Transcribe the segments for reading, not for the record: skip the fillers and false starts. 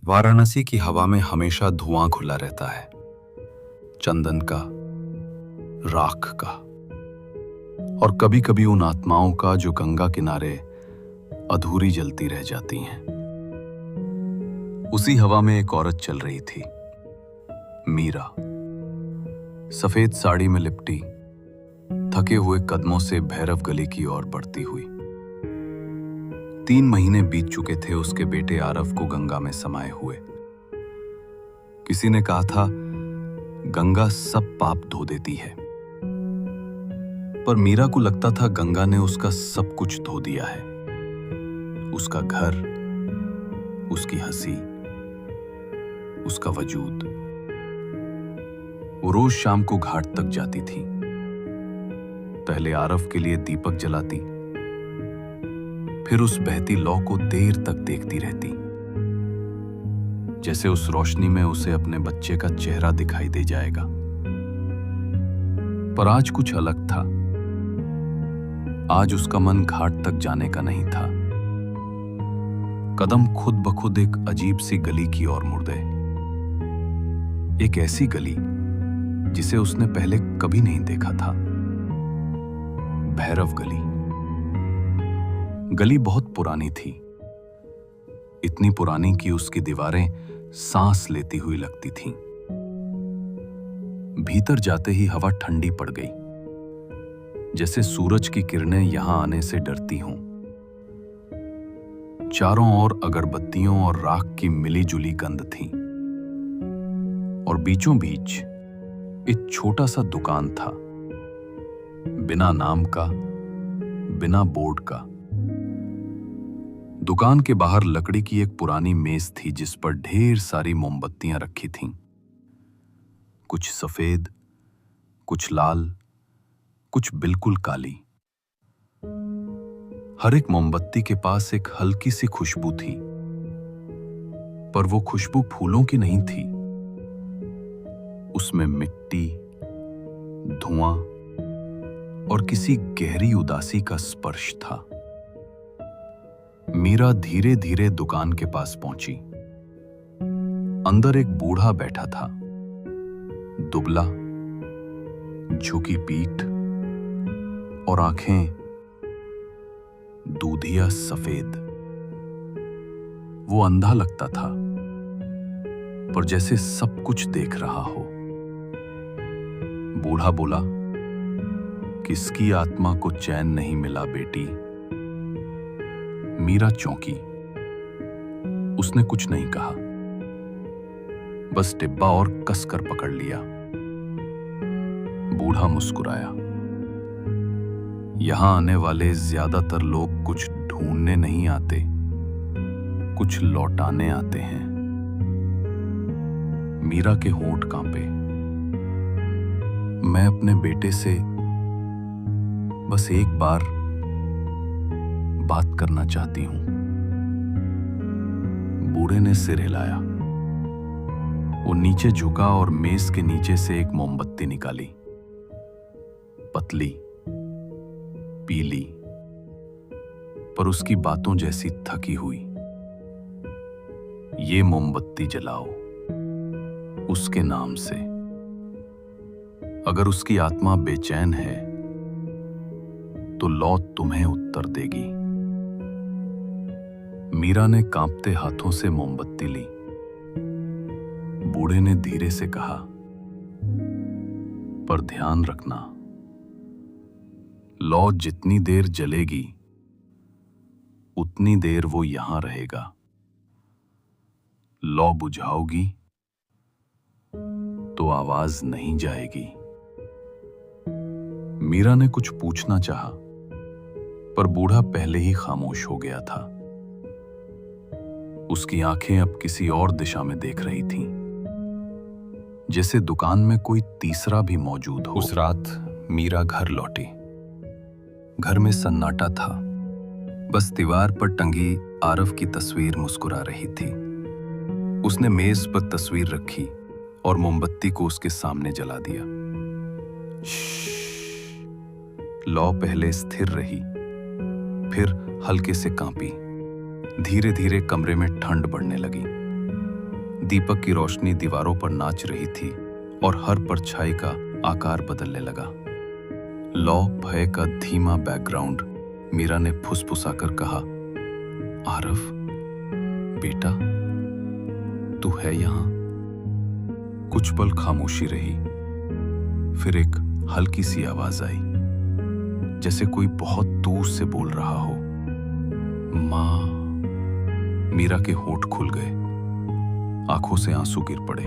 वाराणसी की हवा में हमेशा धुआं खुला रहता है, चंदन का, राख का, और कभी कभी उन आत्माओं का जो गंगा किनारे अधूरी जलती रह जाती हैं। उसी हवा में एक औरत चल रही थी, मीरा, सफेद साड़ी में लिपटी, थके हुए कदमों से भैरव गली की ओर बढ़ती हुई। 3 महीने बीत चुके थे उसके बेटे आरव को गंगा में समाये हुए। किसी ने कहा था गंगा सब पाप धो देती है, पर मीरा को लगता था गंगा ने उसका सब कुछ धो दिया है। उसका घर, उसकी हंसी, उसका वजूद। वो रोज शाम को घाट तक जाती थी, पहले आरव के लिए दीपक जलाती, फिर उस बहती लौ को देर तक देखती रहती, जैसे उस रोशनी में उसे अपने बच्चे का चेहरा दिखाई दे जाएगा। पर आज कुछ अलग था। आज उसका मन घाट तक जाने का नहीं था। कदम खुद ब खुद एक अजीब सी गली की ओर मुड़ गए। एक ऐसी गली जिसे उसने पहले कभी नहीं देखा था। भैरव गली। गली बहुत पुरानी थी, इतनी पुरानी कि उसकी दीवारें सांस लेती हुई लगती थीं। भीतर जाते ही हवा ठंडी पड़ गई, जैसे सूरज की किरणें यहां आने से डरती हों। चारों ओर अगरबत्तियों और राख की मिली-जुली गंध थी, और बीचों बीच एक छोटा सा दुकान था, बिना नाम का, बिना बोर्ड का। दुकान के बाहर लकड़ी की एक पुरानी मेज थी जिस पर ढेर सारी मोमबत्तियां रखी थीं। कुछ सफेद, कुछ लाल, कुछ बिल्कुल काली। हर एक मोमबत्ती के पास एक हल्की सी खुशबू थी, पर वो खुशबू फूलों की नहीं थी। उसमें मिट्टी, धुआं और किसी गहरी उदासी का स्पर्श था। मीरा धीरे धीरे दुकान के पास पहुंची। अंदर एक बूढ़ा बैठा था, दुबला, झुकी पीठ और आंखें दूधिया सफेद। वो अंधा लगता था, पर जैसे सब कुछ देख रहा हो। बूढ़ा बोला, किसकी आत्मा को चैन नहीं मिला बेटी? मीरा चौंकी। उसने कुछ नहीं कहा, बस डिब्बा और कसकर पकड़ लिया। बूढ़ा मुस्कुराया। यहां आने वाले ज्यादातर लोग कुछ ढूंढने नहीं आते, कुछ लौटाने आते हैं। मीरा के होंठ कांपे। मैं अपने बेटे से बस एक बार बात करना चाहती हूं। बूढ़े ने सिर हिलाया। वो नीचे झुका और मेज के नीचे से एक मोमबत्ती निकाली। पतली, पीली, पर उसकी बातों जैसी थकी हुई। ये मोमबत्ती जलाओ उसके नाम से। अगर उसकी आत्मा बेचैन है तो लौ तुम्हें उत्तर देगी। मीरा ने कांपते हाथों से मोमबत्ती ली। बूढ़े ने धीरे से कहा, पर ध्यान रखना, लौ जितनी देर जलेगी उतनी देर वो यहां रहेगा। लौ बुझाओगी तो आवाज नहीं जाएगी। मीरा ने कुछ पूछना चाहा, पर बूढ़ा पहले ही खामोश हो गया था। उसकी आंखें अब किसी और दिशा में देख रही थीं, जैसे दुकान में कोई तीसरा भी मौजूद हो। उस रात मीरा घर लौटी। घर में सन्नाटा था, बस दीवार पर टंगी आरव की तस्वीर मुस्कुरा रही थी। उसने मेज पर तस्वीर रखी और मोमबत्ती को उसके सामने जला दिया। लौ पहले स्थिर रही, फिर हल्के से कांपी। धीरे धीरे कमरे में ठंड बढ़ने लगी। दीपक की रोशनी दीवारों पर नाच रही थी और हर परछाई का आकार बदलने लगा। लौ भय का धीमा बैकग्राउंड। मीरा ने फुसफुसाकर कहा, आरव बेटा, तू है यहां? कुछ पल खामोशी रही, फिर एक हल्की सी आवाज आई, जैसे कोई बहुत दूर से बोल रहा हो, मां। मीरा के होंठ खुल गए, आंखों से आंसू गिर पड़े।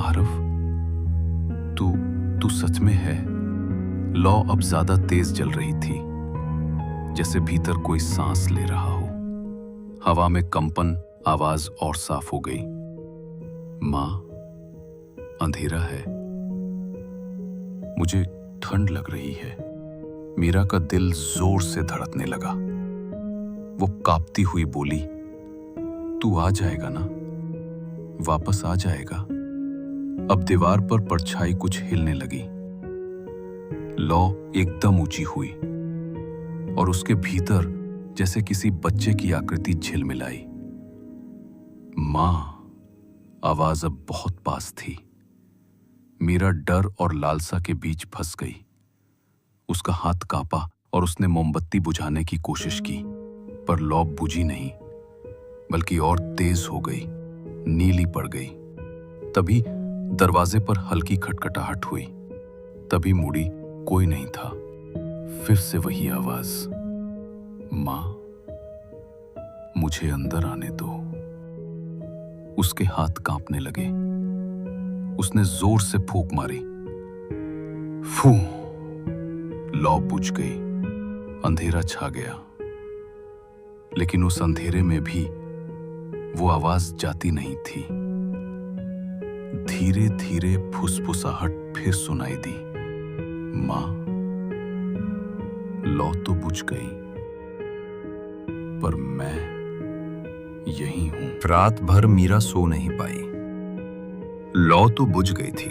आरव, तू सच में है? लौ अब ज्यादा तेज जल रही थी, जैसे भीतर कोई सांस ले रहा हो। हवा में कंपन, आवाज और साफ हो गई। मां, अंधेरा है, मुझे ठंड लग रही है। मीरा का दिल जोर से धड़कने लगा। वो कांपती हुई बोली, तू आ जाएगा ना? वापस आ जाएगा? अब दीवार पर परछाई कुछ हिलने लगी। लौ एकदम ऊंची हुई और उसके भीतर जैसे किसी बच्चे की आकृति झिलमिलाई। मां, आवाज अब बहुत पास थी। मीरा डर और लालसा के बीच फंस गई। उसका हाथ कांपा और उसने मोमबत्ती बुझाने की कोशिश की, पर लौ बुझी नहीं, बल्कि और तेज हो गई, नीली पड़ गई। तभी दरवाजे पर हल्की खटखटाहट हुई। तभी मुड़ी, कोई नहीं था। फिर से वही आवाज, मां, मुझे अंदर आने दो। उसके हाथ कांपने लगे। उसने जोर से फूंक मारी। फू! लौ बुझ गई। अंधेरा छा गया, लेकिन उस अंधेरे में भी वो आवाज जाती नहीं थी। धीरे धीरे फुसफुसाहट फिर सुनाई दी, मां। लौ तो बुझ गई, पर मैं यही हूं। रात भर मीरा सो नहीं पाई। लौ तो बुझ गई थी,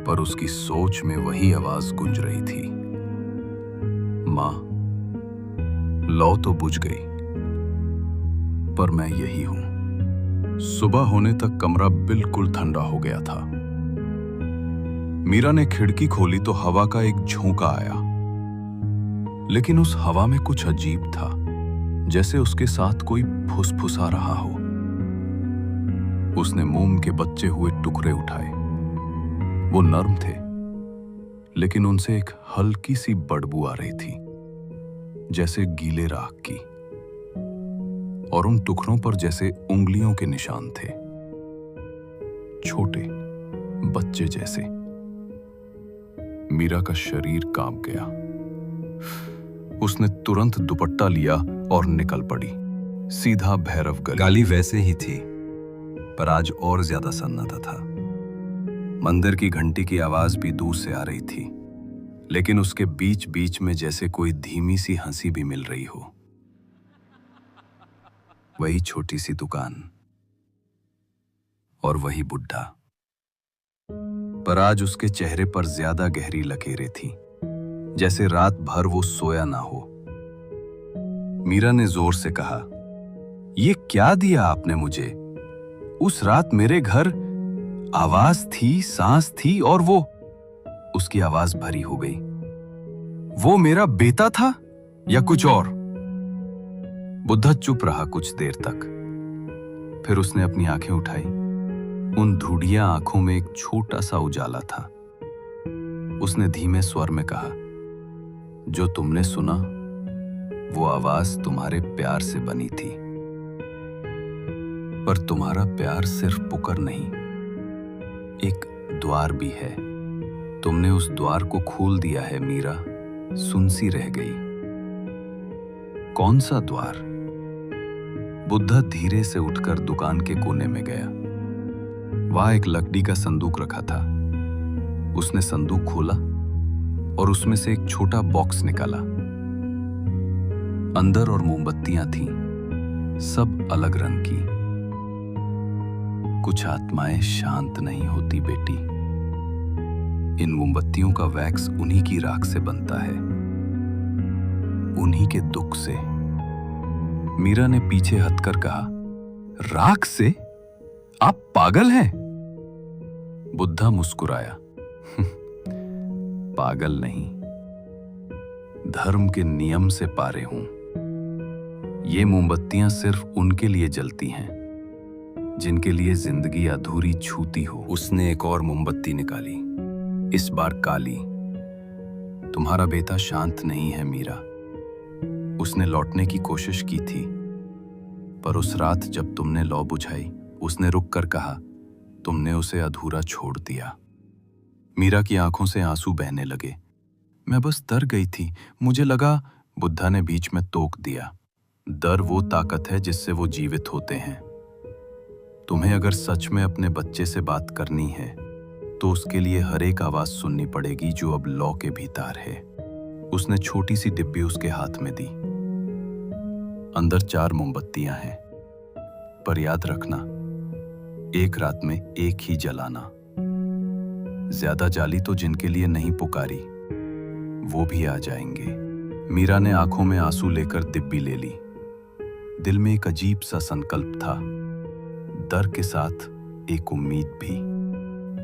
पर उसकी सोच में वही आवाज गूंज रही थी, मां। लौ तो बुझ गई, पर मैं यही हूं। सुबह होने तक कमरा बिल्कुल ठंडा हो गया था। मीरा ने खिड़की खोली तो हवा का एक झोंका आया, लेकिन उस हवा में कुछ अजीब था, जैसे उसके साथ कोई फुसफुसा रहा हो। उसने मोम के बचे हुए टुकड़े उठाए। वो नर्म थे, लेकिन उनसे एक हल्की सी बदबू आ रही थी, जैसे गीले राख की, और उन टुकड़ों पर जैसे उंगलियों के निशान थे, छोटे बच्चे जैसे। मीरा का शरीर कांप गया। उसने तुरंत दुपट्टा लिया और निकल पड़ी, सीधा भैरव गली। गाली वैसे ही थी, पर आज और ज्यादा सन्नाटा था। मंदिर की घंटी की आवाज भी दूर से आ रही थी, लेकिन उसके बीच बीच में जैसे कोई धीमी सी हंसी भी मिल रही हो। वही छोटी सी दुकान और वही बुढ़ा, पर आज उसके चेहरे पर ज्यादा गहरी लकीरें थी, जैसे रात भर वो सोया ना हो। मीरा ने जोर से कहा, ये क्या दिया आपने मुझे? उस रात मेरे घर आवाज थी, सांस थी, और वो। उसकी आवाज भरी हो गई। वो मेरा बेटा था या कुछ और? बुद्धा चुप रहा कुछ देर तक। फिर उसने अपनी आंखें उठाई। उन धूढ़िया आंखों में एक छोटा सा उजाला था। उसने धीमे स्वर में कहा, जो तुमने सुना वो आवाज तुम्हारे प्यार से बनी थी, पर तुम्हारा प्यार सिर्फ पुकार नहीं, एक द्वार भी है। तुमने उस द्वार को खोल दिया है मीरा। सुन सी रह गई। कौन सा द्वार? बुद्धा धीरे से उठकर दुकान के कोने में गया। वहां एक लकड़ी का संदूक रखा था। उसने संदूक खोला और उसमें से एक छोटा बॉक्स निकाला। अंदर और मोमबत्तियां थीं, सब अलग रंग की। कुछ आत्माएं शांत नहीं होती बेटी। इन मोमबत्तियों का वैक्स उन्हीं की राख से बनता है, उन्हीं के दुख से। मीरा ने पीछे हटकर कहा, राख से? आप पागल हैं? बुद्धा मुस्कुराया। पागल नहीं, धर्म के नियम से पारे हूं। ये मोमबत्तियां सिर्फ उनके लिए जलती हैं जिनके लिए जिंदगी अधूरी छूती हो। उसने एक और मोमबत्ती निकाली, इस बार काली। तुम्हारा बेटा शांत नहीं है मीरा। उसने लौटने की कोशिश की थी, पर उस रात जब तुमने लौ बुझाई, उसने रुक कर कहा, तुमने उसे अधूरा छोड़ दिया। मीरा की आंखों से आंसू बहने लगे। मैं बस डर गई थी, मुझे लगा। बुद्धा ने बीच में टोक दिया, डर वो ताकत है जिससे वो जीवित होते हैं। तुम्हें अगर सच में अपने बच्चे से बात करनी है तो उसके लिए हर एक आवाज सुननी पड़ेगी जो अब लौ के भीतर है। उसने छोटी सी डिब्बी उसके हाथ में दी। अंदर 4 मोमबत्तियां हैं, पर याद रखना, एक रात में एक ही जलाना। ज्यादा जाली तो जिनके लिए नहीं पुकारी, वो भी आ जाएंगे। मीरा ने आंखों में आंसू लेकर डिब्बी ले ली। दिल में एक अजीब सा संकल्प था, डर के साथ एक उम्मीद भी।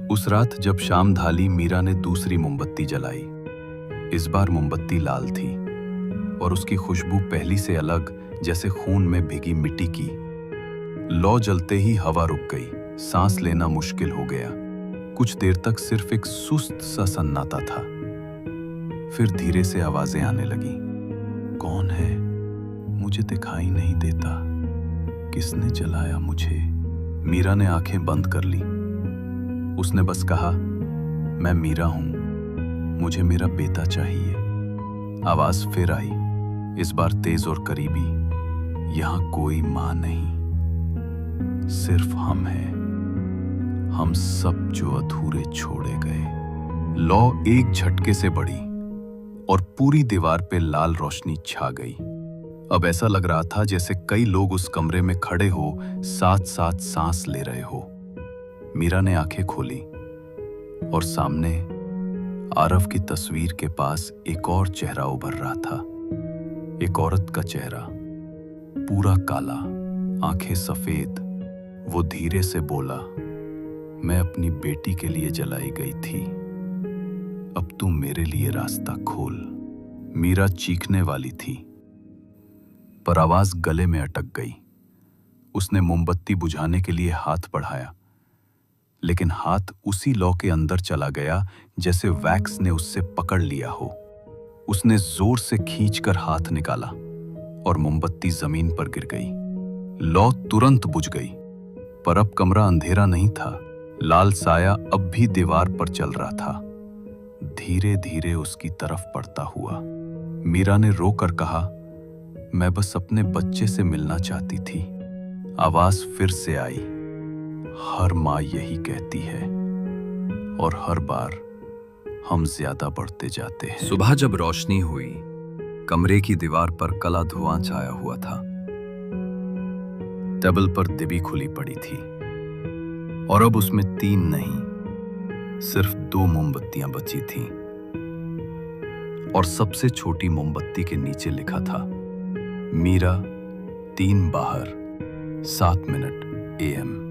उस रात जब शाम ढली, मीरा ने दूसरी मोमबत्ती जलाई। इस बार मोमबत्ती लाल थी और उसकी खुशबू पहली से अलग, जैसे खून में भिगी मिट्टी की। लौ जलते ही हवा रुक गई, सांस लेना मुश्किल हो गया। कुछ देर तक सिर्फ एक सुस्त सा सन्नाटा था। फिर धीरे से आवाजें आने लगी। कौन है? मुझे दिखाई नहीं देता। किसने जलाया मुझे? मीरा ने आंखें बंद कर ली। उसने बस कहा, मैं मीरा हूं, मुझे मेरा बेटा चाहिए। आवाज फिर आई, इस बार तेज और करीबी। यहां कोई मां नहीं, सिर्फ हम हैं, हम सब जो अधूरे छोड़े गए। लौ एक झटके से बढ़ी और पूरी दीवार पे लाल रोशनी छा गई। अब ऐसा लग रहा था जैसे कई लोग उस कमरे में खड़े हो, साथ साथ सांस ले रहे हो। मीरा ने आंखें खोली और सामने आरव की तस्वीर के पास एक और चेहरा उभर रहा था। एक औरत का चेहरा, पूरा काला, आंखें सफेद। वो धीरे से बोला, मैं अपनी बेटी के लिए जलाई गई थी, अब तू मेरे लिए रास्ता खोल। मीरा चीखने वाली थी, पर आवाज गले में अटक गई। उसने मोमबत्ती बुझाने के लिए हाथ बढ़ाया, लेकिन हाथ उसी लौ के अंदर चला गया जैसे वैक्स ने उससे पकड़ लिया हो। उसने जोर से खींचकर हाथ निकाला और मोमबत्ती जमीन पर गिर गई। लौ तुरंत बुझ गई, पर अब कमरा अंधेरा नहीं था। लाल साया अब भी दीवार पर चल रहा था, धीरे धीरे उसकी तरफ बढ़ता हुआ। मीरा ने रो कर कहा, मैं बस अपने बच्चे से मिलना चाहती थी। आवाज फिर से आई, हर माँ यही कहती है और हर बार हम ज्यादा बढ़ते जाते हैं। सुबह जब रोशनी हुई, कमरे की दीवार पर काला धुआं छाया हुआ था। टेबल पर डिब्बी खुली पड़ी थी और अब उसमें 3 नहीं, सिर्फ 2 मोमबत्तियां बची थीं। और सबसे छोटी मोमबत्ती के नीचे लिखा था, मीरा 3 बाहर 7 मिनट AM।